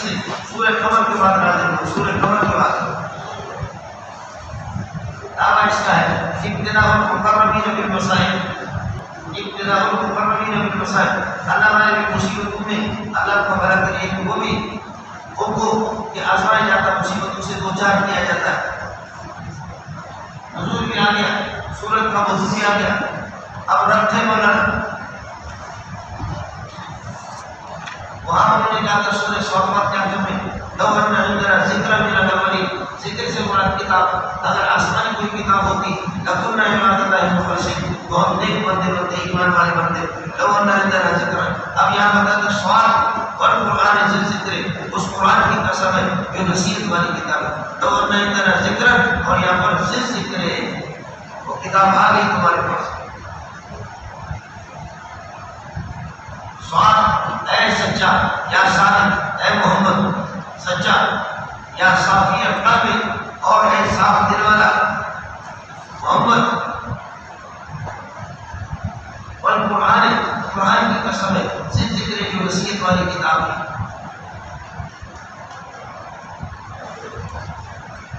سے سورہ قمر کے بعد نازل ہوئی، سورہ قمر کے بعد دعویٰ اس کا ہے ابتداء المقربین بالمصائب، ابتداء المقربین بالمصائب۔ اللہ ہمارے مصیبتوں میں اللہ کا بھلا کرے کہ وہ بھی ان کو کہ آزمایا جاتا، مصیبتوں سے دو چار کیا جاتا ہے۔ نزول بھی آ گیا، سورت کا موضوع بھی آ گیا۔ اب رب ہے مولانا وہاں انہوں نے کہا تھا سورہ صافات کے آخر میں لو ان عندنا ذکر من الاولین، ذکر سے مراد کتاب، اگر آسمانی کوئی کتاب ہوتی لکنا عباد اللہ مخلصین، تو ہم نیک بندے بنتے، ایمان والے بنتے۔ لو ان عندنا ذکر، اب یہاں بتاتا سوال والقرآن ذی ذکر، اس قرآن کی قسم ہے جو نصیحت والی کتاب ہے۔ لو ان عندنا ذکر، اور یہاں پر ذی ذکر ہے، وہ کتاب آ گئی تمہارے پاس۔ سوال اے سچا یا صادق، اے محمد سچا یا صافی قلب، اور اے صاف دل والا محمد، والقرآن، قرآن کی قسم ہے ذی ذکر جو نصیحت والی کتاب ہے۔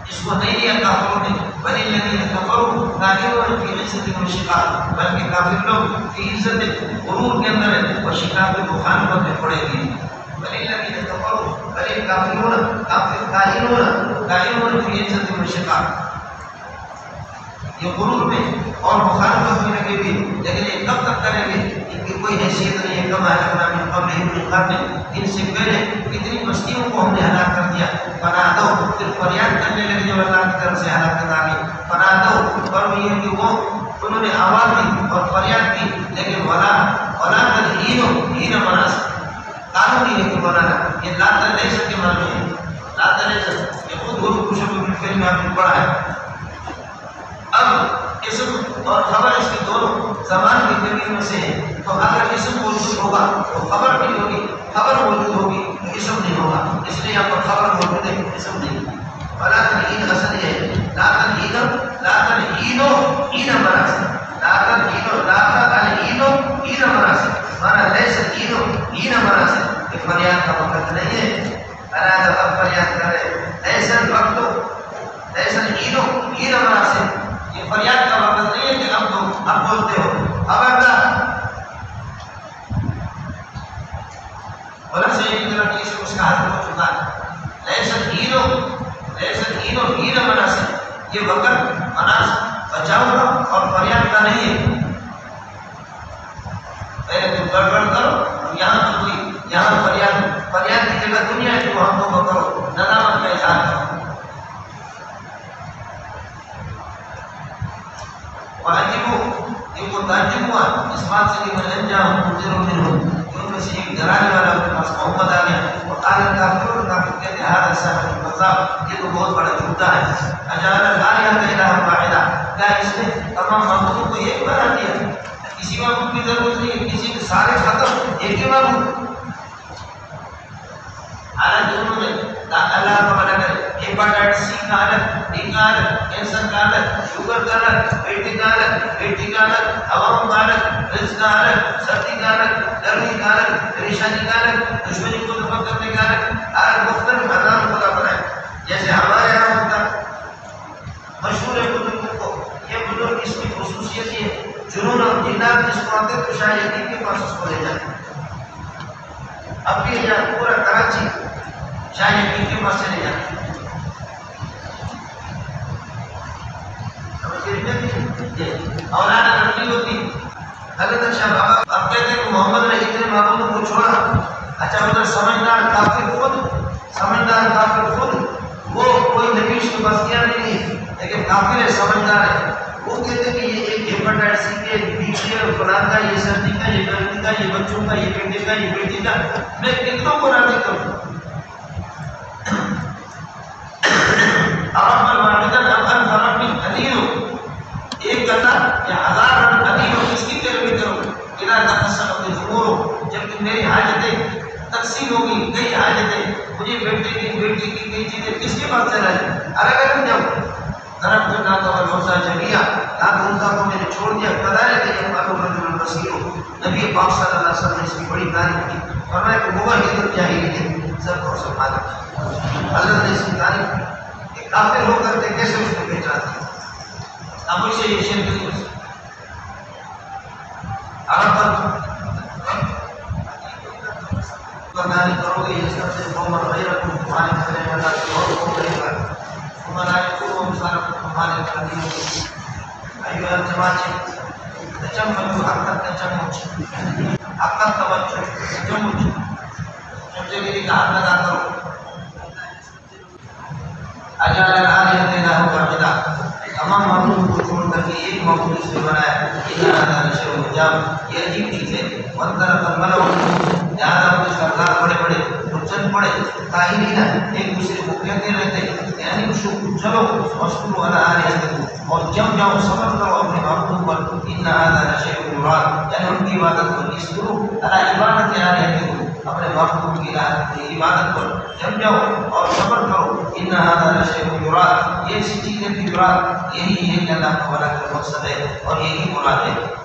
اس کو نہیں لیا کافروں نے، بل الذین کفروا کافرون فی عزت و شقاق، بلکہ کافر لوگ فی عزت غرور کے اندر ہے اور شقاق میں مخالفت میں پڑے گی۔ بل الذین کفروا، بل کافرون، کافرون فی عزت و شقاق، یہ غرور میں اور مخالفت میں لگے ہوئے، لیکن یہ کب تک کریں گے؟ ان کی کوئی حیثیت نہیں ہے۔ کما اہلکنا من قبلہم من قرن، ان سے پہلے کتنی بستیوں کو ہم نے ہلاک کر دیا۔ فنادو، پھر فریاد کرنے لگے جب اللہ کی طرف سے ہلاکت آ گئی۔ فنادو، اور یہ کہ وہ انہوں نے آواز دی اور فریاد کی، لیکن ولا تنہین مناسب قانونی ہے کہ مولانا یہ لا تنیسر کے معنی ہے، لا تنیسر یہ خود حروف شروع بالفعل میں آپ نے پڑھا ہے۔ اب اسم اور خبر اس کی دونوں زبان کی کمیوں سے ہے، تو اگر اسم موجود ہوگا تو خبر بھی ہوگی، خبر موجود ہوگی تو اسم نہیں ہوگا، اس لیے یہاں پر خبر موجود ہے، اسم نہیں۔ ولا تنہین اصل یہ ہے، لا تنہینو این مناسب، لا تنہینو این مناسب، مانا لیسن این مناسب، یہ فریاد کا وقت نہیں ہے۔ اللہ جب اب فریاد کر رہے لیسن وقت، لیسن این مناسب، یہ فریاد کا وقت نہیں ہے کہ اب بولتے ہو، اب غلط سے ایک طرح کی اس کا حل ہو چکا ہے۔ لیسن اینو این مناسب، یہ وقت مناسب بچاؤ کا اور فریاد کا نہیں ہے۔ پہلے تم گڑبڑ کرو، یہاں تو کوئی یہاں فریاد کی جگہ دنیا ہے جو ہم کو کرو، ندامت کا اظہار کرو۔ واجبو، یہ کو تعجب ہوا اس بات سے کہ من انجاہم منذر منہم، ان میں سے ایک ڈرانے والا ان کے پاس محمد آ گیا۔ وقال الکافرون، کافر کہتے ہیں ھذا ساحر کذاب، یہ تو بہت بڑا جھوٹا ہے۔ اجعل الآلہۃ الہا واحدا، کیا اس نے تمام معبودوں کو ایک بنا دیا؟ کسی معبود کی ضرورت نہیں، کسی کے سارے ختم، ایک ہی معبود۔ حالانکہ انہوں نے اللہ کا منع کرے، ہیپاٹائٹس سی کا الگ، ڈی کا الگ، کینسر کا الگ، شوگر کا الگ، بیٹی کا الگ، عوام کا الگ، رزق کا الگ، سردی کا الگ، گرمی کا الگ، پریشانی کا الگ، دشمنی کو دفع کرنے کا الگ، ہر مختلف اذان خدا بنائے۔ جیسے ہمارے یہاں ہوتا مشہور ہے بزرگوں کو، یہ بزرگ اس کی خصوصیت یہ جنون اور جنات جس کو آتے تو شاہ یقین کے پاس اس کو لے جاتے۔ اب بھی یہاں پورا کراچی شاہ یقین کے پاس چلے جاتے۔ اولاد رکھنی ہوتی حضرت شاہ بابا اب کہتے ہیں کہ محمد نے اتنے معبودوں کو چھوڑا۔ اچھا ادھر سمجھدار کافر خود وہ کوئی نبی اس کے پاس کیا نہیں، لیکن کافر ہے، سمجھدار ہے، وہ کہتے ہیں کہ یہ ایک ہیپاٹائٹس سی کے، بی کے، فلان کا، یہ سردی کا، یہ گرمی کا، یہ بچوں کا، یہ بیٹے کا، یہ بیٹی کا، میں کتنوں کو راضی کروں؟ ایک اللہ یا ہزار رب عدیم ہو، کس کی پیروی کروں؟ اذا تقسمت الامور، جب میری حاجتیں تقسیم ہوگی، کئی حاجتیں، مجھے بیٹے کی کئی چیزیں کس کے پاس چلا ہے؟ الگ الگ جب طرف جو نہ تو روزہ جمعیہ رات روزہ کو میں نے چھوڑ دیا، کذالک یفعل الرجل البصیر، نبی پاک صلی اللہ علیہ وسلم نے اس کی بڑی تعریف کی، فرمایا کہ موحد الجاہلیہ، عزت اور سنبھالا. اللہ نے اس کی تعریف کہ کافر ہو کر کے کیسے اس کو پہچانتے ہیں. اب اسے یہ شرک نہیں ہو سکتا. بردانی کرو گے یہ سب سے محمد غیرکم تمہارے کرنے والا اور کو کرے گا تمہارا کو مسارت تمہارے قدیم ہوگی. ایوہ الجماعت تجمل حقت تجمل حقت توجہ تجمل سمجھے گی کہ حق ادا کرو. اجعل الآلہۃ الہا واحدا تمام معبود کو چھوڑ کر کے ایک معبود اس نے بنایا. ان ھذا لشیء عجاب یہ عجیب چیز ہے. وانطلق الملأ لہذا وہ سردار بڑے بڑے وہ چل پڑے قائلین ایک دوسرے کو کہتے رہتے یعنی چلو واسکروا علی آلہتکم اور جم جاؤ صبر کرو اپنے معبود پر. ان ھذا لشیء یراد یعنی ان کی عبادت کو اسکرو علی عبادت آلہتکم اپنے معبود کی عبادت پر جم جاؤ اور صبر کرو. ان ھذا لشیء یراد یہ ایسی چیز ہے کہ یراد یہی ہے کہ اللہ تعالیٰ کا مقصد ہے اور یہی مراد ہے.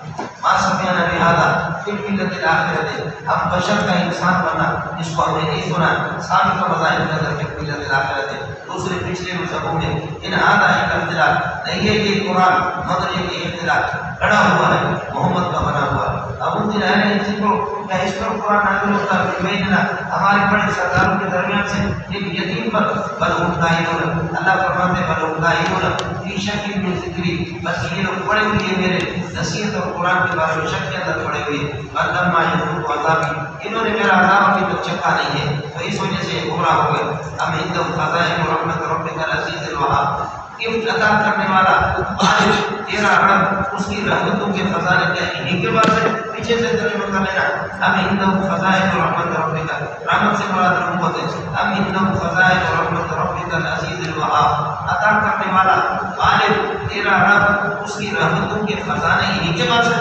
ما سمعنا بهذا في الملة الآخرة ہم بشر کا انسان بننا اس کو ہم نے نہیں سنا. سابق مذاہب نظر کے ملت الآخرة دوسرے پچھلے مذہبوں میں ان ھذا ایک اختلاف نہیں ہے کہ قرآن مگر یہ اختلاف کھڑا ہوا ہے محمد کا بنا ہوا. اب ان دن آئے اسی کو کیا اس پر قرآن نازل ہوتا ہے بیننا ہمارے بڑے سرداروں کے درمیان سے ایک یتیم پر بل ہم قائلون اللہ فرماتے بل ہم قائلون فی شک من ذکری بس یہ لوگ پڑے ہوئے ہیں میرے نصیحت اور قرآن کے بارے میں شک کے اندر پڑے ہوئے ہیں. لما یذوقوا عذابی انہوں نے میرا عذاب ابھی تک چکھا نہیں ہے تو اس وجہ سے گمراہ ہو گئے. ام عندهم خزائن رحمت ربک العزیز الوہاب گفٹ عطا کرنے والا تیرا رب اس کی رحمتوں کے خزانے کیا انہیں کے بعد ہے. پیچھے سے ترجمہ کر لینا. ام عندهم خزائن رحمت ربک رحمت سے مراد رحمت ہے. ام عندهم خزائن رحمت ربک العزیز الوہاب عطا کرنے والا غالب تیرا رب اس کی رحمتوں کے خزانے انہیں کے پاس ہے.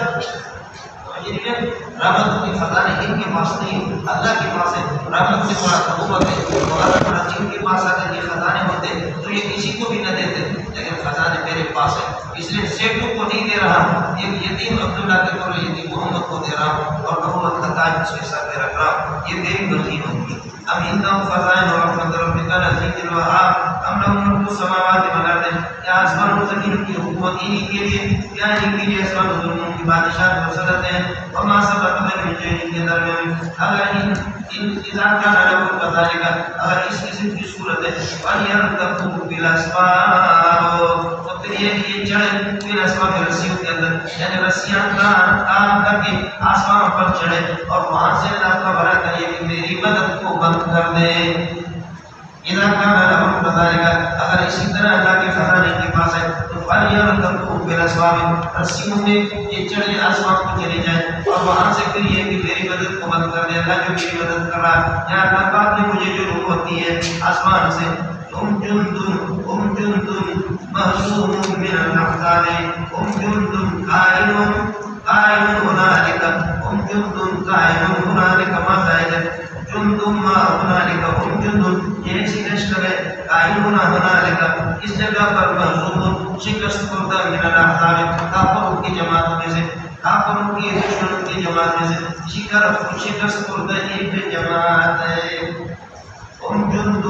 رحمت کے خزانے ان کے پاس نہیں اللہ کے پاس ہے. رحمت سے بڑا نبوت ہے اور اللہ تعالیٰ جن کے پاس اگر یہ خزانے ہوتے تو یہ کسی کو بھی نہ دیتے لیکن خزانے میرے پاس ہے اس لیے سیٹوں کو نہیں دے رہا ہوں. ایک یتیم عبداللہ کے طور یتیم محمد کو دے رہا ہوں اور نبوت کا تاج اس کے ساتھ رکھ رہا ہوں. یہ میری مرضی ہوگی. ام عندهم خزائن رحمت ربک العزیز الوہاب ام لهم ملک السماوات والارض یا آسمان و زمین کی حکومت انہی کے لیے یا انہی کے لیے آسمان و زمین کی بادشاہت مسلط ہے. وما سبق من جن کے درمیان اگر ان اذا كان له كذلك اگر اس قسم کی صورت ہے فَلْيَرْكَبْهُ بِالْأَسْبَابِ تو پھر یہ چڑھے بالاسباب رسیوں کے اندر یعنی رسیاں کام کر کے آسمان پر چڑھے اور وہاں سے اللہ کا بھلا کریے کہ میری مدد کو بند کر دے. اذا كان له كذلك اگر اسی طرح اللہ کے خزانے کے پاس ہے تو فَلْيَرْكَبْهُ بِالْأَسْبَابِ رسیوں میں یہ چڑھے آسمان کو چلے جائیں اور وہاں سے پھر یہ کہ میری مدد کو بند کر دے. اللہ جو میری مدد کر رہا ہے یا اللہ پاک نے مجھے جو نبوت دی ہے آسمان سے ہم جند محصوم من الاحزاب ہم جند قائلون هنالك ہم جند قائلون هنالك ما زائد جند ما هنالك ہم جند یہ ایسی لشکر ہے قائلون هنالك اس جگہ پر محصوم شکست خوردہ من الاحزاب کافروں کی جماعت میں سے کافروں کی دشمنوں کی جماعت میں سے شکست خوردہ ایک جماعت ہے. ہم جند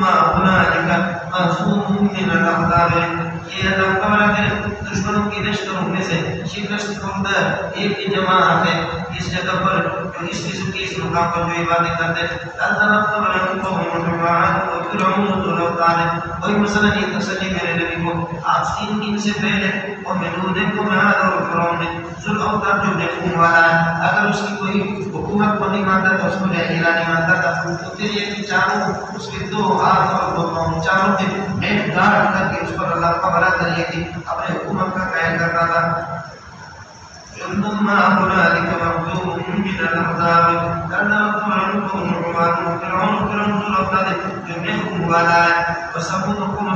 ما هنالك محصوم من الاحزاب یہ اللہ تعالیٰ کے دشمنوں کی لشکروں میں سے شکست خوردہ ایک جماعت ہے. اس جگہ پر جو اس قسم کی اس مقام پر جو عبادت کرتے ہیں کوئی مسئلہ نہیں تسلی میرے نبی کو آج 3 دن سے پہلے اور ملونے کو محمد اور فرعون نے ذوالعوتر جو نیکون والا ہے اگر اس کی کوئی حکومت کو نہیں مانتا تو اس کو لہلا نہیں مانتا تھا تو پھر یہ کہ چاروں اس کے 2 ہاتھ اور 2 پاؤں چاروں کے نیٹ گارڈ کر کے اس پر اللہ کا بڑا کریے کہ اپنے حکومت کا قائم کرتا تھا. ثم هنالك مغلوب من الاحزاب كان فرعون فرعون ذوالأوتاد جميعهم ولا وثمود قوم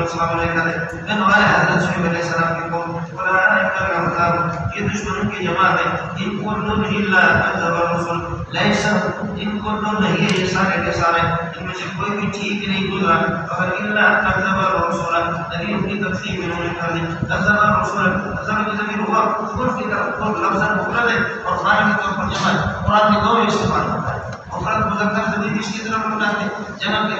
اصحاب الايكه من ولا حضرت شعیب علیہ السلام کے قوم ولا الاحزاب یہ دشمنوں کی جماعت ہے. ان كل الا كذب الرسل ليس ان كل نہیں ہے یہ سارے کے سارے ان میں سے کوئی بھی ٹھیک نہیں گزرا اگر الا كذب الرسل نبیوں کی تکذیب انہوں نے کر دی. كذب الرسل كذب کی ضمیر ہوا کفر کی طرف کو لفظ مفرد ہے اور معنی کے طور پر جمع قرآن میں 2 استعمال ہوتا ہے اور اس کی طرف لوٹاتے جمع کے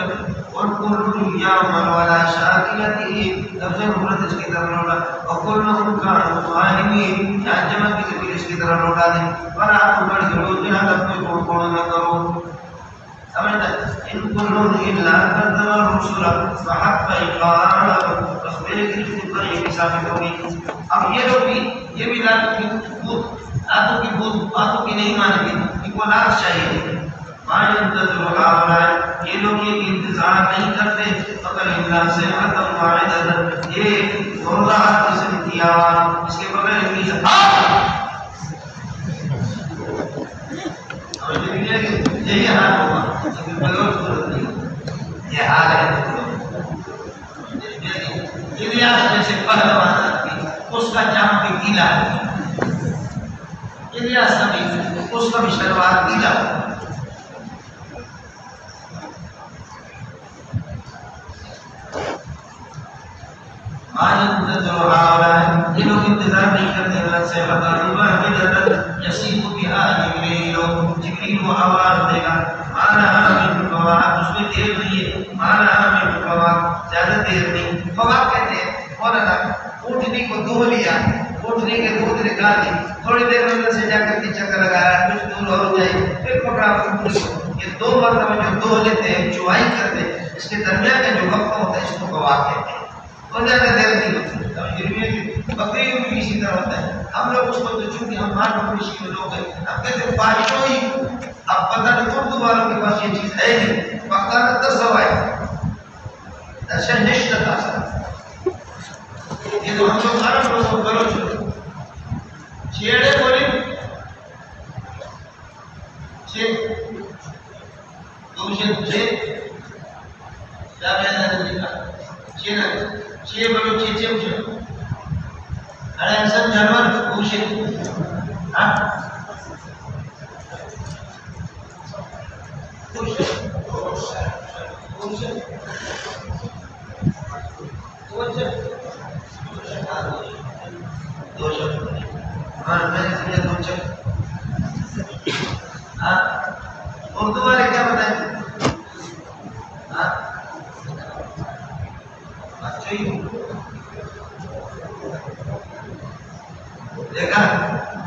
اور کل یعمل ولا شاکلتی لفظ مفرد اس کی طرف لوٹا اور کلهم كانوا ظالمین یہاں جمع کی ضمیر اس کی طرف لوٹا دیں ولا تبڑ جڑو جہاں کوئی کوڑ کوڑ نہ کرو سمجھتا ان کلهم الا كذب الرسل فحق اقرارهم بس میرے کی پر یہ ثابت ہوگی اب یہ لوگ بھی یہ بھی لاتوں کی نہیں مانیں گے ان کو لات چاہیے یہ لوگ یہ انتظار نہیں کرتے فقر اللہ سے ختم واحد یہ زوردار قسم کی آواز اس کے بغیر کی یہی حال ہوگا یہ حال ہے الیاس جیسے پہلوان آدمی اس کا جام بھی گیلا ہے الیاس اس کا بھی شلوار گیلا ہے یہ لوگ انتظار نہیں کرتے اللہ سے جبریل کو آواز دے گا اس میں دیر نہیں ہے زیادہ دیر نہیں فواق کہتے ہیں مولانا اونٹنی کو دو لیا اونٹنی کے دودھ نکال دی تھوڑی دیر میں سے جا کر کے چکر لگایا کچھ دور ہو جائے پھر پکڑا یہ دو مرتبہ جو دو لیتے ہیں چوائی کرتے ہیں اس کے درمیان کا جو وقت ہوتا ہے اس کو فواق کہتے ہیں تو زیادہ دیر نہیں ہوتی بکری بھی اسی طرح ہوتا ہے ہم لوگ اس کو تو چونکہ ہم مار بکری شکل لوگ ہیں اب کہتے ہیں پانچوئی اب پتہ نہیں اردو والوں کے پاس یہ چیز ہے نہیں پختانہ تصو ہے درشن نشت تھا یہ تو ہم لوگ عرب لوگوں کرو چھوڑو چھیڑے بولے کیا بیان ہے چھ بولو چھ اچھو ارے انسان جانور پوچھے اردو والے کیا بتائیں دیکھا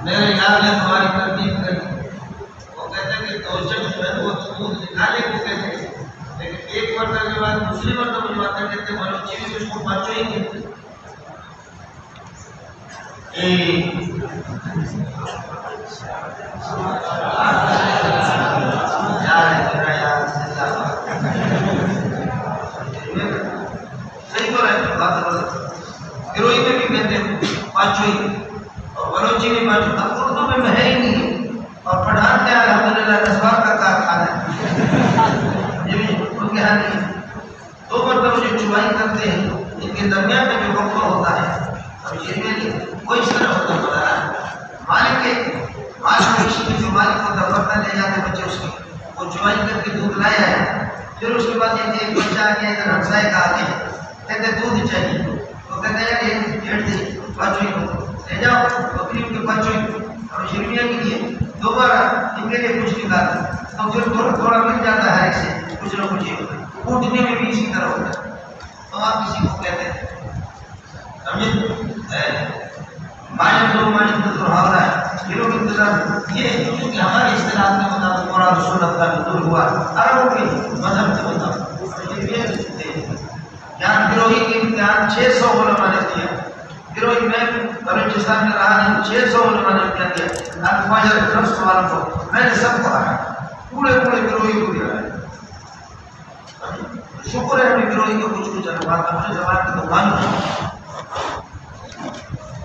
میرے یاد نے تمہاری ترتیب کر دی وہ کہتے ہیں کہ توجہ جو ہے وہ دودھ نکالے کو کہتے ہیں لیکن ایک مرتبہ کے بعد دوسری مرتبہ جو باتیں کہتے ہیں بلوچی بھی اس کو پانچوں ہی کہتے ہیں صحیح تو رہے بات گروہی میں بھی کہتے ہیں پانچوں ہی اور بلوچی میں پانچوں اب اردو میں ہے ہی نہیں اور پڑھان کیا الحمدللہ اسباب کا کارخانہ ہے یہ بھی ان کے ہاں نہیں دو مرتبہ جو چوائی کرتے ہیں ان کے درمیان میں جو وقفہ ہوتا ہے اب یہ میں وہ اس طرح ہوتا ہے مالک کے جو مالک کو دفتر لے جاتے بچے اس کی وہ چوائی کر کے دودھ لایا ہے پھر اس کے بعد یہ ایک بچہ آ گیا ادھر ہمسائے کا آتے ہیں کہتے دودھ چاہیے تو کہتے ہیں یار یہ ڈیڑھ دے پانچویں لے جاؤ بکری کے پانچویں اور شرمیہ کے لیے دوبارہ ان کے لیے کچھ نکالتا تو پھر تھوڑا مل جاتا ہے ایک سے کچھ نہ کچھ اٹھنے میں بھی اسی طرح ہوتا ہے تو آپ کسی کو کہتے ہیں مائن دو مائن تو ہوا ہے یہ لوگ انتظار یہ کیونکہ ہمارے اصطلاح کے مطابق قرآن سنت کا نزول ہوا عربوں کے مذہب کے مطابق یہاں گروہی کے امتحان 600 علماء نے دیا گروہی میں بلوچستان میں رہا ہے 600 علماء نے امتحان دیا آپ فاجر ٹرسٹ والوں کو میں نے سب کو آیا پورے گروہی کو دیا ہے شکر ہے ہمیں گروہی کو کچھ بات اپنے زبان کا تو معلوم ہے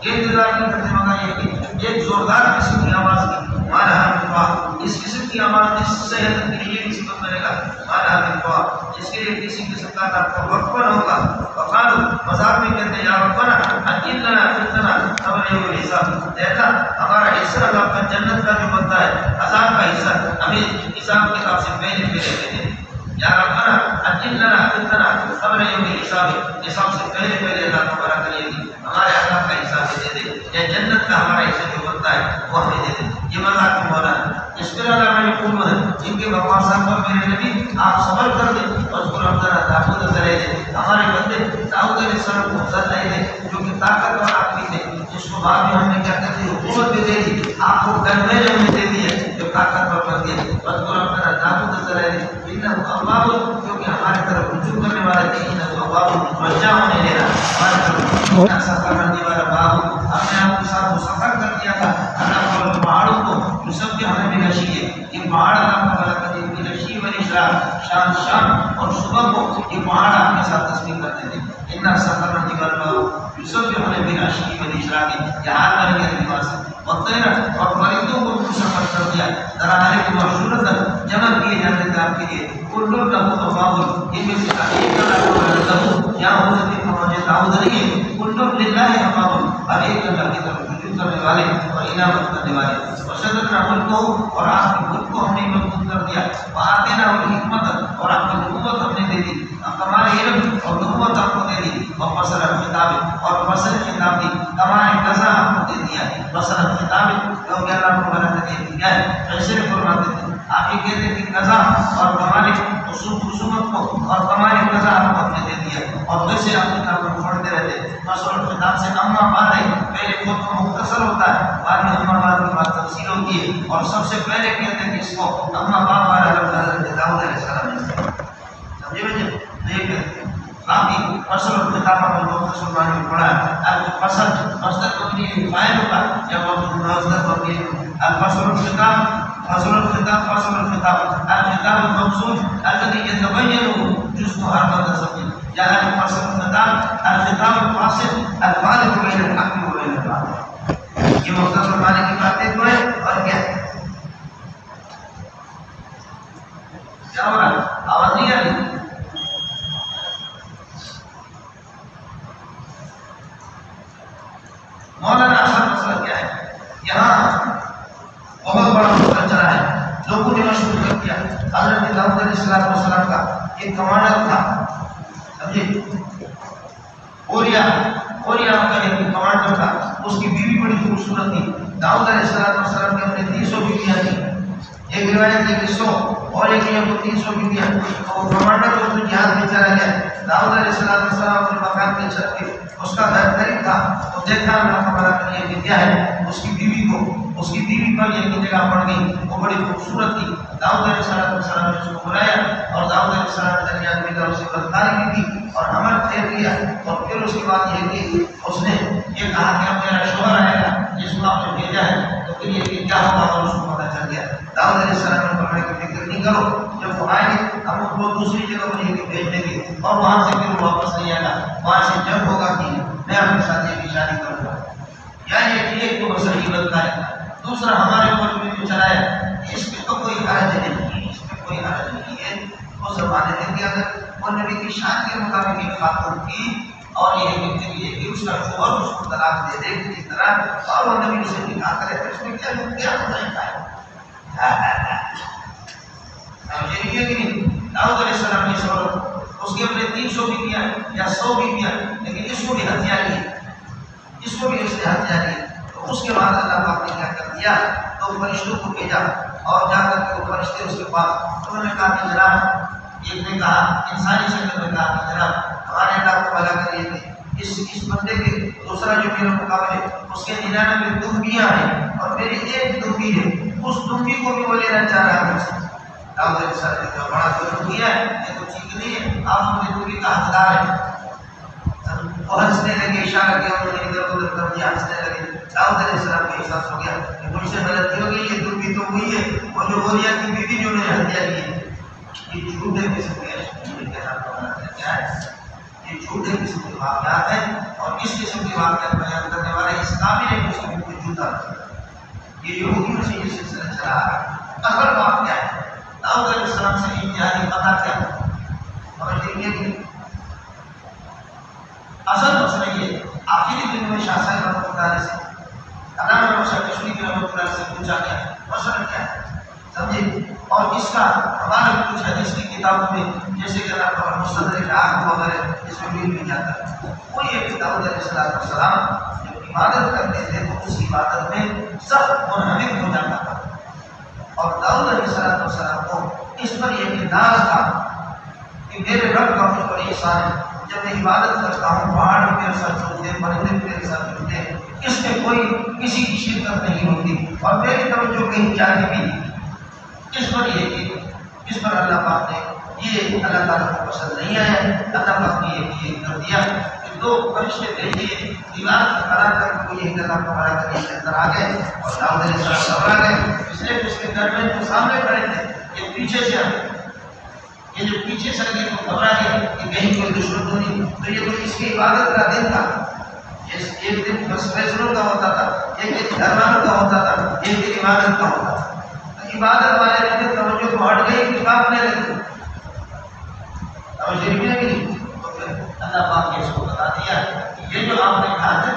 یہ انتظار نہیں کرتے مگر یہ ایک زوردار قسم کی آواز کی مالا حمد اس قسم کی آواز اس صحت کے لیے کسی کو ملے گا مالا حمد جس کے لیے کسی قسم کا آپ کا وقفہ ہوگا وقالو مذاق میں کہتے ہیں یا ربنا حقیل لنا فتنا خبر یہ حساب دیتا ہمارا حصہ اللہ کا جنت کا جو بنتا ہے عذاب کا حصہ ہمیں حساب کے آپ سے پہلے دے دیں یا ربنا حقیل لنا فتنا خبر یہ حساب سے پہلے اللہ کو برا کریے گی ہمارے عذاب کا حساب دے دے یا جنت کا ہمارا حصہ جو بنتا ہے وہ ہمیں دے دے یہ مذاق مولانا اس کے علاوہ یقول ہے ان کے بکواسات پر میرے نبی آپ صبر کر دیں اور اس کو رفتہ داود کرے دیں ہمارے بندے داؤد علیہ السلام کو عزت آئی ہے جو کہ طاقتور آدمی تھے جس کو بعد میں ہم نے کیا کہتے ہیں حکومت بھی دے دی آپ کو گنویج ہم نے دے دی ہے جو طاقتور کر دیا اس کو رفتہ داود کرے دیں انہا اللہ کیونکہ ہمارے طرف رجوع کرنے والے تھے انہا اللہ رجا ہونے دے رہا ہمارے طرف انہا سفر کرنے والا باہو ہم نے آپ کے ساتھ مسافر کر دیا تھا اللہ کو پہاڑوں کو جو سب کے ہمیں بھی نشی ہے یہ پہاڑ اللہ کو بلا کر دی نشی و اشراق شان شام اور صبح کو یہ پہاڑ آپ کے ساتھ تصویر کرتے تھے انہا سفر کرنے والا باہو جو سب کے ہمیں بھی نشی و اشراق یہ حال بن گیا نواز وطیرہ اور فرید کو سفر کر دیا درہارے کو محشورت جمع کیے جانے تھے آپ کے لیے کلو لہو تفاول یہ میں سے ایک اللہ کو لہو یا حضرت محمد داؤد نہیں ہے کلو للہ تفاول اور ایک اللہ کی طرف رجوع کرنے والے اور انعامت کرنے والے وشدت رحمت کو اور آپ کی خود کو ہم نے مضبوط کر دیا وآتینا الحکمت اور آپ کی نبوت ہم نے دے دی ہمارے علم اور نبوت آپ کو دے دی اور فصل خطاب اور فصل خطاب دی ہمارے قضا آپ کو دے دیا فصل خطاب کیونکہ اللہ کو بنا دے دیا ہے فیصلے فرماتے تھے آپ یہ کہتے ہیں کہ قضا اور ہمارے خصومت کو اور ہمارے قضا آپ کو ہم نے دے دیا اور ویسے آپ کتاب کو پڑھتے رہتے فصل خطاب سے اما بعد ہے پہلے خود کو مختصر ہوتا ہے بعد میں اما بعد کی بات تفصیل ہوتی ہے اور سب سے پہلے کہتے ہیں کہ اس کو اما بعد والا لفظ حضرت داؤد علیہ السلام نے سمجھے بھائی دیکھ باقی فصل اور خطاب پر مختصر معنی میں پڑھا ہے اب فصل مصدر مبنی فاعل ہوگا یا مصدر مبنی الفصل الخطاب فصل الخطاب فصل الخطاب الخطاب المقصود الذي يتبين جزء هذا التصرف يعني فصل الخطاب الخطاب الفاصل الفارق بين الحق وبين الباطل یہ مختصر معنی کی باتیں تو ہے اور کیا ہے کیا ہو رہا آواز نہیں آ رہی مولانا اصل مسئلہ کیا ہے یہاں بہت بڑا مسئلہ چلا ہے لوگوں نے مشہور کر دیا حضرت داؤد علیہ السلام کا ایک کمانڈر تھا سمجھے اوریا کا ایک کمانڈر تھا اس کی بیوی بڑی خوبصورت تھی داؤد علیہ السلام کے اپنے 300 بیویاں تھیں ایک روایت ہے کہ 100 اور ایک یہ 300 بیویاں تو کمانڈر جو جہاد میں چلا گیا داؤد علیہ السلام اپنے مکان پہ چل کے اس کا گھر قریب تھا تو دیکھا اللہ تعالیٰ کا یہ کہ کیا ہے اس کی بیوی پر یہ جگہ پڑ گئی وہ بڑی خوبصورت تھی داؤد علیہ السلام نے اس کو بلایا اور داؤد علیہ السلام نے درمیان میں اسے بدکاری کی تھی اور عمل پھیر دیا اور پھر اس کے بعد یہ کہ اس نے یہ کہا کہ اب میرا شوہر آئے گا جس کو آپ نے بھیجا ہے تو پھر یہ کہ کیا ہوگا اور اس کو پتہ چل گیا داؤد علیہ السلام نے فرمایا کہ فکر نہیں کرو جب وہ آئیں گے ہم ان کو دوسری جگہ پر یہ بھیج دیں گے اور وہاں سے پھر واپس نہیں آئے گا وہاں سے جب ہوگا کہ میں اپنے ساتھ یہ شادی کروں گا یعنی یہ ایک تو مسئلہ ہی بدلا ہے دوسرا ہمارے اوپر بھی چلایا اس میں تو کوئی حرج نہیں اس میں کوئی حرج نہیں ہے اس زمانے میں کہ اگر وہ نبی کی شان کے مطابق ایک خاتون کی اور یہ کہ اس کا شوہر اس کو طلاق دے دے کسی طرح اور وہ نبی سے نکاح کرے تو اس میں کیا ہوتا ہے سمجھے نہیں کہ نہیں داؤد علیہ السلام نے سوال اس کے اپنے 300 بیویاں یا 100 بیویاں لیکن اس کو بھی ہتھیا لی اس کو بھی اس نے ہتھیا لی تو اس کے بعد اللہ پاک نے کیا کر دیا تو فرشتوں کو بھیجا اور جا کر کے وہ فرشتے اس کے پاس انہوں نے کہا کہ جناب ایک نے کہا انسانی شکل میں کہا کہ جناب ہمارے اللہ کو بھلا کریے کہ اس بندے کے دوسرا جو میرا مقابلے اس کے 99 دنبیاں ہیں اور میری ایک دنبی ہے اس دنبی کو بھی وہ لینا چاہ رہا ہے داؤد علیہ السلام نے بڑا ظلم کیا ہے یہ تو ٹھیک نہیں ہے آپ اپنی دنبی کا حقدار ہے وہ ہنسنے لگے اشارہ کیا انہوں نے ادھر ادھر کر دیا ہنسنے لگے داؤد علیہ السلام کو احساس ہو گیا کہ مجھ سے غلطی ہو گئی یہ دنبی تو ہوئی ہے وہ جو اوریا کی بیوی جو انہوں نے ہتیا کی ہے یہ جھوٹے قسم کے کیا ہے یہ جھوٹے قسم کے واقعات ہیں اور اس قسم کے واقعات بیان کرنے والے اس قابل ہے اس کو جھوٹا یہ یہودیوں سے یہ سلسلہ چلا رہا ہے اصل بات کیا ہے داؤد علیہ السلام سے انتہائی پتہ کیا سمجھ لیجیے کہ اصل مسئلہ یہ آخری دن میں شاہ صاحب رحمۃ اللہ علیہ سے علامہ موسیٰ کشمیری کی رحمۃ اللہ سے پوچھا گیا مسئلہ کیا ہے سمجھے اور اس کا ہمارے کچھ حدیث کی کتابوں میں جیسے کہ اللہ مستدرک آگ وغیرہ اس میں بھی جاتا ہے وہ یہ کہ داؤد علیہ السلام جب عبادت کرتے تھے تو اس عبادت میں سخت منہمک ہو جاتا تھا اور داؤد علیہ السلام کو اس پر یہ ناز تھا کہ میرے رب کا مجھ پر احسان ہے، جب میں عبادت کرتا ہوں پہاڑ میرے ساتھ جڑتے ہیں، پرندے میرے ساتھ جڑتے ہیں، اس میں کوئی کسی کی شرکت نہیں ہوتی اور میری توجہ کہیں جاتی بھی نہیں۔ اس پر یہ کہ اس پر اللہ پاک نے یہ اللہ تعالیٰ کو پسند نہیں آیا، اللہ پاک نے یہ کر دیا کہ دو فرشتے بھیجیے دیوار کو کھڑا کر کے یہ اللہ کو کھڑا کر کے اندر آ گئے اور داؤد علیہ السلام آ گئے، اس لیے اس کے درمیان جو سامنے کھڑے تھے یہ پیچھے سے آئے، یہ جو پیچھے سے لگے تو گھبرا گئے کہ کہیں کوئی دشمن تو نہیں، تو یہ کوئی اس کی عبادت کا دن تھا، ایک دن بس فیصلوں کا ہوتا تھا، ایک دن گھرانوں کا ہوتا تھا، ایک دن عبادت کا ہوتا تھا۔ عبادت والے دن توجہ کو ہٹ گئی کہ باپ نے لگی توجہ نہیں لگی، تو پھر اللہ پاک نے اس کو بتا دیا کہ یہ جو آپ نے کہا ہے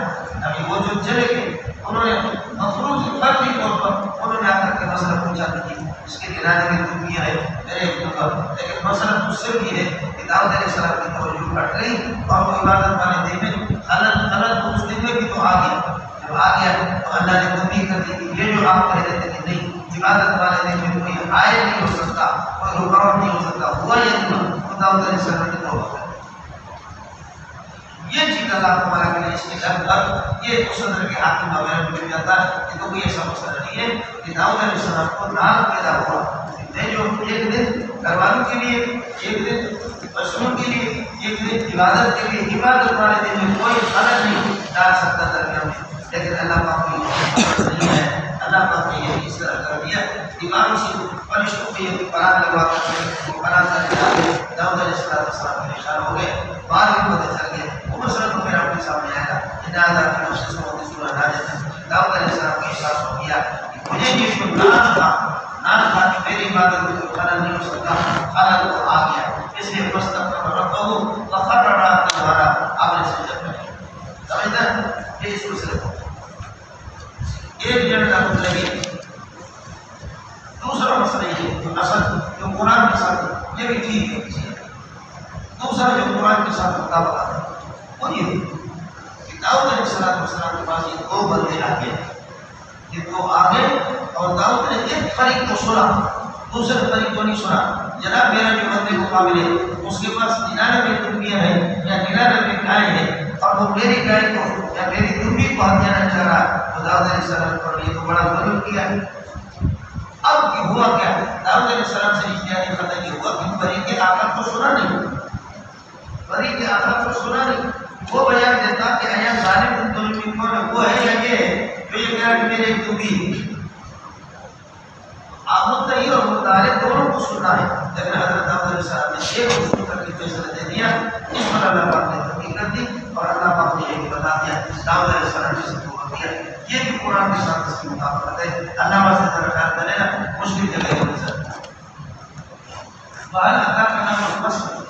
ابھی وہ جو چلے گئے انہوں نے مفروض فردی طور پر انہوں نے آ کر کے مسئلہ پوچھا کہ اس کے گرانے میں تو کیا ہے میرے اوپر، لیکن مسئلہ مجھ سے بھی ہے کہ داؤد علیہ السلام کی توجہ ہٹ گئی اور وہ عبادت والے دن میں غلط اس دن میں بھی تو آ گیا، جب آ گیا تو اللہ نے تنبیہ کر دی کہ یہ جو آپ کہہ رہے تھے کہ نہیں عبادت والے دن میں کوئی عائد نہیں ہو سکتا، کوئی رکاوٹ نہیں ہو سکتا، ہوا یہ دن داؤد علیہ السلام نے توبہ کر یہ چیز اللہ تمہارا کے لیے اس کے لگ یہ صدر کے حاکم وغیرہ مل جاتا ہے کہ تو کوئی ایسا مسئلہ نہیں ہے کہ داؤد علیہ السلام کو نام پیدا ہوا، میں جو ایک دن گھر والوں کے لیے، ایک دن پشوؤں کے لیے، ایک دن عبادت کے لیے، عبادت والے دن میں کوئی فرق نہیں ڈال سکتا درمیان میں، لیکن اللہ پاک کو نہیں ہے، اللہ پاک نے یہ اس طرح کر دیا دیواروں سے فرشتوں کو یہ پناہ لگوا کر وہ پناہ کر داؤد علیہ السلام پریشان ہو گئے، بعد میں پتہ چل گیا وہ مسئلہ تو میرا اپنے سامنے آئے گا اجازت کی کوشش ہوتی سورہ ناجت داؤد علیہ السلام کو احساس ہو گیا کہ مجھے یہ جو ناز تھا کہ میری عبادت میں کوئی خلل نہیں ہو سکتا، خلل تو آ گیا، اس لیے فاستغفر ربہ وخر راکعا آپ نے سجدہ کیا، سمجھتا ہے یہ اس مسئلے کو ایک جن کا مطلب یہ دوسرا مسئلہ یہ اصل جو قرآن کے ساتھ یہ بھی ٹھیک ہے، دوسرا جو قرآن کے ساتھ مطابقت ہے وہ یہ کہ داؤد علیہ السلام کے پاس یہ دو بندے آ گئے، یہ دو آ گئے اور داؤد نے ایک فریق کو سنا، دوسرے فریق کو نہیں سنا، جناب میرا جو بندے مقابل ہے اس کے پاس 99 ٹوپیاں ہیں یا 99 گائے ہیں اور وہ میری گائے کو یا میری ٹوپی کو ہاتھ دینا چاہ رہا ہے، تو داؤد علیہ السلام پر یہ تو بڑا ظلم کیا ہے۔ اب ہوا کیا؟ داؤد علیہ السلام سے اجتہادی خطا یہ ہوا کہ فریق آخر کو سنا نہیں، فریق آخر کو سنا نہیں، وہ بیان دیتا کہ ایا ظالم ان دونوں میں کون ہے، وہ ہے یا یہ ہے جو یہ کہا کہ میرے ایک ٹوپی آپ متعین اور متعلق دونوں کو سننا ہے، لیکن حضرت داؤد علیہ السلام نے ایک کو سن کر کے فیصلہ دے دیا، اس پر اللہ پاک نے تحقیق کر دی اور اللہ پاک نے یہ بتا دیا داؤد علیہ السلام جس کو دیا، یہ بھی قرآن کے ساتھ اس کی مطابقت ہے۔ اللہ سے ذرا خیال کرے نا مشکل جگہ ہو سکتا بہر اللہ کا نام قسم،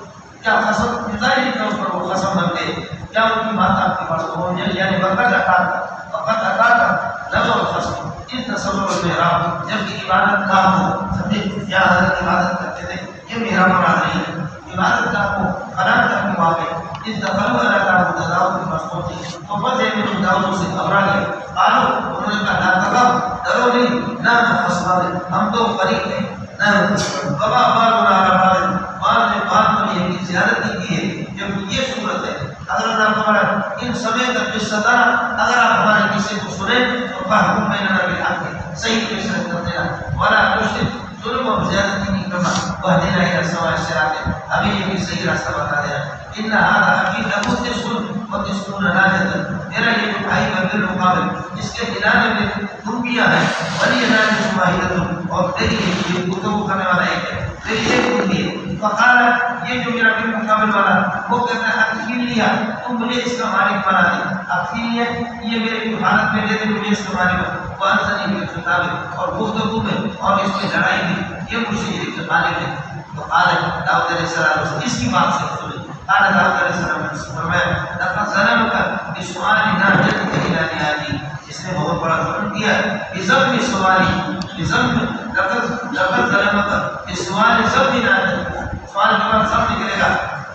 کیا قسم ظاہری طور پر وہ قسم رکھتے کیا ان کی بات آپ کے پاس ہو جائے، یعنی وقت عطا کا لفظ اور قسم ان تصور المحراب جب کہ عبادت کا ہو، سمجھے کیا حضرت عبادت کرتے تھے، یہ میرا مراد نہیں ہے، عبادت کا ہو فلاں کرنے والے اس دفعہ اللہ تعالیٰ داؤد کی پاس پہنچی تو بس میں داؤد سے گھبرا گئے، قالو انہوں نے کہا لا تخف ڈرو نہیں، نہ خصمان ہم تو فریق ہیں، نہ بابا بارنا علی بال نے بات پر یہ زیادتی کی ہے، جب یہ صورت ہے اگر اللہ تعالیٰ ان سمیت قصہ اگر آپ ہمارے کسی کو سنیں تو فحکم بیننا بالحق صحیح فیصلہ کر دینا ولا تشرک ظلم اور زیادتی نہیں کرنا واہدنا الی سواء الصراط ہمیں یہ بھی صحیح راستہ بتا دینا ان هذا اخی له 99 ناجۃ میرا یہ جو بھائی ہے بالمقابل اس کے علاوہ میں خوبیاں ہیں ولی ناجۃ واحدۃ اور تیری یہ گفتگو کرنے والا ایک ہے تیری ایک خوبی ہے فقال یہ جو میرا بالمقابل والا وہ کہتا ہے اخیل لیا تم مجھے اس کا مالک بنا دے، اخیل یہ میرے حالت میں دے دے مجھے اس کا مالک وانسانی کے خطاب اور گفتگو میں اور اس کی لڑائی میں یہ مجھے ایک مالک ہے۔ تو قال داؤد علیہ السلام اس کی بات سے سنیں، قال داؤد علیہ السلام نے فرمایا لقد ظلمك بسؤال ناجتك الى نهايتي، اس نے بہت بڑا ظلم کیا بذنب سوالی بذنب لقد ظلمك بسؤال ذنب ناجتك، سوال کے بعد ذنب نکلے گا،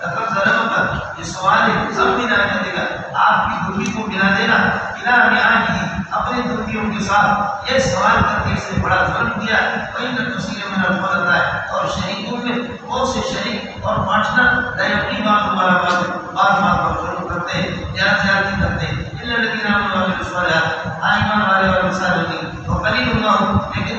لقد ظلمك بسؤال ذنب ناجتك آپ کی دھوبی کو ملا دینا الى نهايتي اپنے بیویوں کے ساتھ یہ سوال کر کے اسے بڑا ظلم کیا. وَإِنَّ كَثِيرًا مِنَ الْخُلَطَاءِ اور شریکوں میں بہت سے شریک اور پارٹنر دائیں اپنی بات پر ظلم کرتے ہیں، زیادتی کرتے ہیں. إِلَّا الَّذِينَ آمَنُوا وَعَمِلُوا الصَّالِحَاتِ ایمان والے اور مثال ہوگی وَقَلِيلٌ مَّا لیکن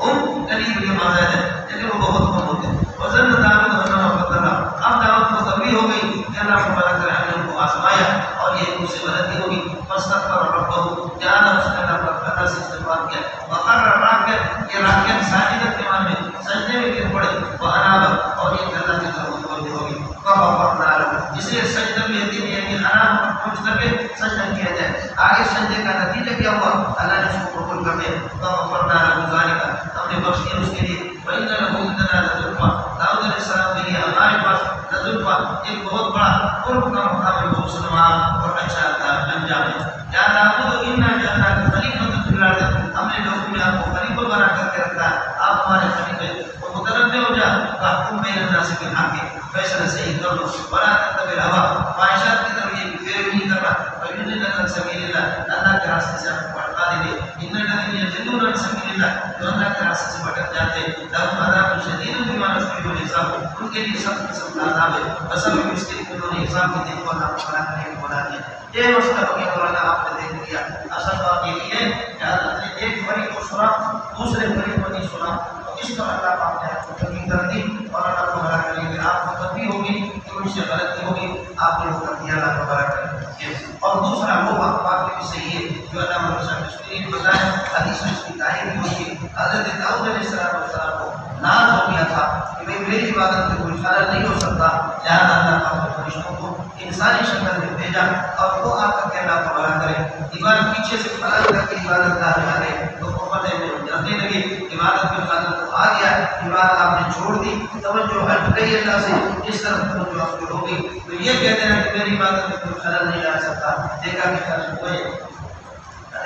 ہم قریب کے ماضی ہے لیکن وہ بہت کم ہوتے ہیں. وَظَنَّ دَاوُودُ أَنَّمَا فَتَنَّاهُ اب دعوت کو تبلیغ ہو گئی کہ اللہ مبارک رہے ہم نے ان کو آزمایا اور یہ ان سے غلطی ہوگی. فاستغفر ربه جانا اس نے اللہ سے استغفار کیا. وقر راکع یہ راکع ساجدہ کے معنی میں سجدے میں گر پڑے. واناب اور یہ اللہ کی طرف متوجہ ہوگی. فغفرنا له اس لیے سجدہ میں یقین ہے کہ اناب پہنچ کر کے سجدہ کیا جائے. آگے سجدے کا نتیجہ کیا ہوا؟ اللہ نے اس کو قبول کر لیا. فغفرنا له ذلك ہم نے بخش دیا اس کے لیے. وإن له عندنا لزلفى داؤد علیہ السلام کے لیے ہمارے پاس لزلفى ایک بہت بڑا قرب کا مقام ہے مسلمان اور اچھا انجام ہے. یا داؤد انا جعلناک خلیفۃ فی الارض ہم نے لوگوں میں آپ کو خلیفہ بنا کر کے رکھا ہے. آپ ہمارے خلیفے تو متنبع ہو جا فاحکم بین الناس بالحق فیصلہ صحیح کر لو. ولا تتبع الهوى خواہشات کی طرف یہ پیروی نہیں کرنا. فیضلک عن سبیل اللہ اللہ کے راستے سے آپ کو بھٹکا دیں گے. ان الذین یضلون عن سبیل اللہ جو اللہ کے راستے سے بھٹک جاتے ہیں لهم عذاب شدید بما نسوا الحساب ان کے لیے سخت قسم کا عذاب ہے. بسبب اس کے انہوں نے حساب کے دن کو اللہ تعالیٰ نے بنا دیا. یہ مسئلہ ہو گیا اور اللہ آپ نے دیکھ لیا. اصل بات یہ ہے کہ حضرت نے ایک فریق کو سنا دوسرے فریق کو نہیں سنا. اس طرح اللہ آپ نے آپ کو تنبیہ کر دی اور اللہ کو بھلا کریں گے. آپ کو تنبیہ ہوگی کہ ان سے غلطی ہوگی آپ نے وہ کر دیا. اللہ کو بھلا کریں گے. اور دوسرا وہ بات بھی صحیح ہے جو اللہ مرسل نے بتایا حدیث میں اس کی تعریف ہوئی ہے. حضرت داؤد علیہ السلام کو ناز ہو گیا تھا کہ میری عبادت میں کوئی خلل نہیں ہو سکتا. لہٰذا اللہ نے اپنے فرشتوں کو انسانی شکل میں بھیجا اور وہ آ کر کے اللہ کو بھلا کرے. عبادت پیچھے سے خلل کر کے عبادت کا آ گئے تو قوت میں جانے لگے. عبادت میں خلل تو آ گیا. عبادت آپ نے چھوڑ دی. توجہ ہٹ گئی اللہ سے. اس طرح توجہ آپ کی ہو گئی تو یہ کہتے ہیں کہ میری عبادت میں کوئی خلل نہیں لا سکتا. دیکھا کہ خلل ہوئے.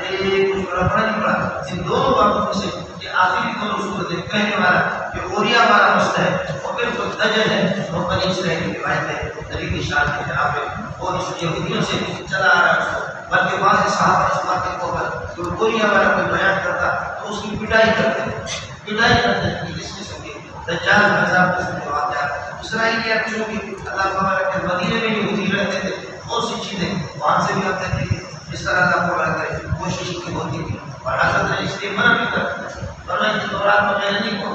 کچھ پڑھا نہیں پڑا. ان دونوں باتوں میں سے یہ آخری دونوں صورتیں کہنے والا جو اوریا والا مسئلہ ہے وہ بالکل دجل ہے. وہ بنی اسرائیل کی روایت ہے نبی کی شان کے خلاف ہے اور اس یہودیوں سے چلا آ رہا ہے. بلکہ بعض صحابہ اس بات کے اوپر جو اوریا والا کوئی بیان کرتا تو اس کی پٹائی کرتے کہ اس میں سے دجال عذاب قسم کے واقعات اسرائیلیات چونکہ اللہ تعالیٰ کے مدینے میں یہودی رہتے تھے بہت سی چیزیں وہاں سے بھی آتے تھے. اس طرح اللہ کو بڑا کرے کوشش کی ہوتی تھی اور حضرت نے اس لیے منع بھی کرتا ورنہ اس دوران میں میں نہیں کو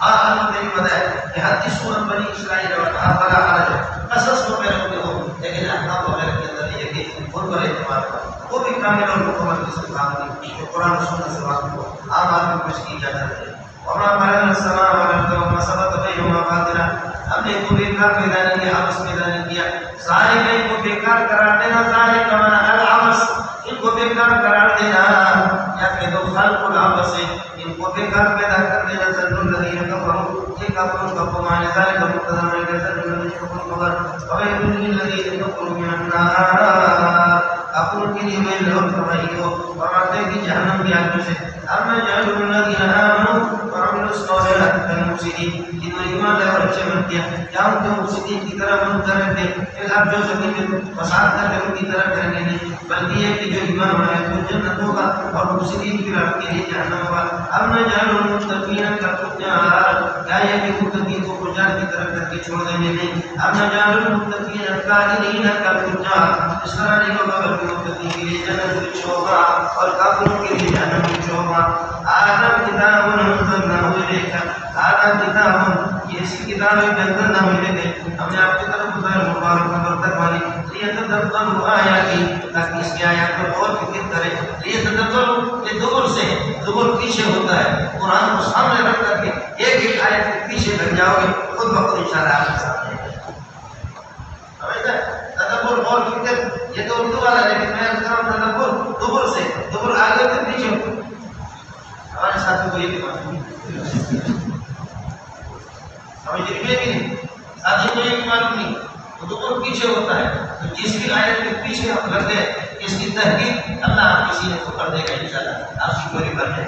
آپ نے بتایا کہ حدیث سورت بنی اسرائیل اور بڑا حرج قصص کو میرے ہوتے ہو لیکن احکام وغیرہ کے اندر یہ کہ ان پر اعتماد کرو وہ بھی کامل اور مکمل قسم کام نہیں جو قرآن و سنت سے واقف ہو عام آدمی کو اس کی اجازت ہے. وما خلقنا السماء والارض وما سبق بينهما باطلا ہم نے کو بیکار پیدا نہیں کیا آپس پیدا نہیں کیا. سارے کہیں کو بیکار قرار دینا سارے کمانا العبس ان کو بیکار قرار دینا یا کہ دو خلق العبس ان کو بیکار پیدا کر دینا. ظن الذين كفروا یہ کافروں کا گمان ہے ذالک مقتضى ما ظن الذين كفروا وويل للذين كفروا من النار اقول کے لیے میں لوگ فرمائی ہو اور آتے کی جہنم کی آگ سے. اما جعل الذين آمنوا وعملوا الصالحات كالمفسدين جنہوں نے ایمان لائے اور اچھے بن کیا کیا ان کو مفسدین کی طرح منتر رکھتے پھر آپ جو زمین فساد کرتے ان کی طرح کریں گے نہیں بلکہ یہ کہ جو ایمان والے تو جنت ہوگا اور مفسدین کی رات کے لیے جہنم ہوگا. اما جعل المتقین كالفجار کیا یہ کہ متقین کو فجار کی طرح کر کے چھوڑ دیں گے نہیں. اما جعل المتقین الكافرین كالفجار اس طرح نہیں ہوگا بلکہ متقین کے لیے جنت کچھ ہوگا اور کافروں کے لیے جہنم کچھ ہوگا. آدم کتاب انزلناه الیک آدم کتاب یہ اسی کتاب ہے بہتر نام لے گئے ہم نے آپ کی طرف اتار مبارک برکت والی لیتدبروا آیاتی تاکہ اس کی آیات پر اور فکر کرے. لیتدبروا یہ دبر سے دبر پیچھے ہوتا ہے. قرآن کو سامنے رکھ کر کے ایک ایک آیت کے پیچھے لگ جاؤ گے خود بخود انشاءاللہ آپ کے سامنے تدبر اور فکر یہ تو اردو والا لیکن میں تدبر دبر سے دبر آگے سے پیچھے ہمارے ساتھوں کو یہ بھی سمجھ نہیں ساتھوں کو یہ بھی معلوم نہیں تو دبر پیچھے ہوتا ہے. تو جس بھی آیت کے پیچھے ہم لگ گئے اس کی تحقیق اللہ آپ کسی نے کو کر دے گا انشاءاللہ آپ کی کوئی کر دے.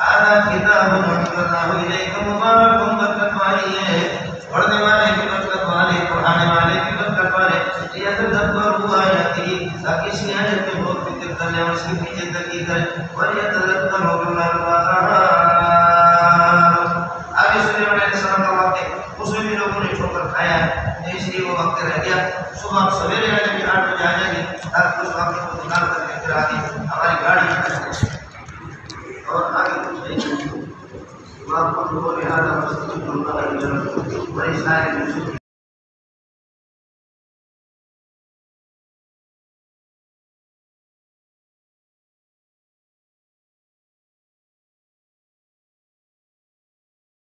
آدھا کتاب انزلناه الیک مبارک برکت والی ہے پڑھنے والے کی برکت والے پڑھانے والے کی برکت والے. لیتدبروا آیاتی تاکہ اس کی آیت میں بہت فکر کرنے اور اس کے پیچھے تحقیق کریں. آیا ہے، اس لیے وہ وقت رہ گیا. صبح سویرے آ جائے گی، 8 بجے آ جائے گی، تاکہ اس وقت کو نکال کر کے پھر آگے ہماری گاڑی اور آگے کچھ نہیں. وہاں پر لوگوں نے آدھا مستقبل بڑی سارے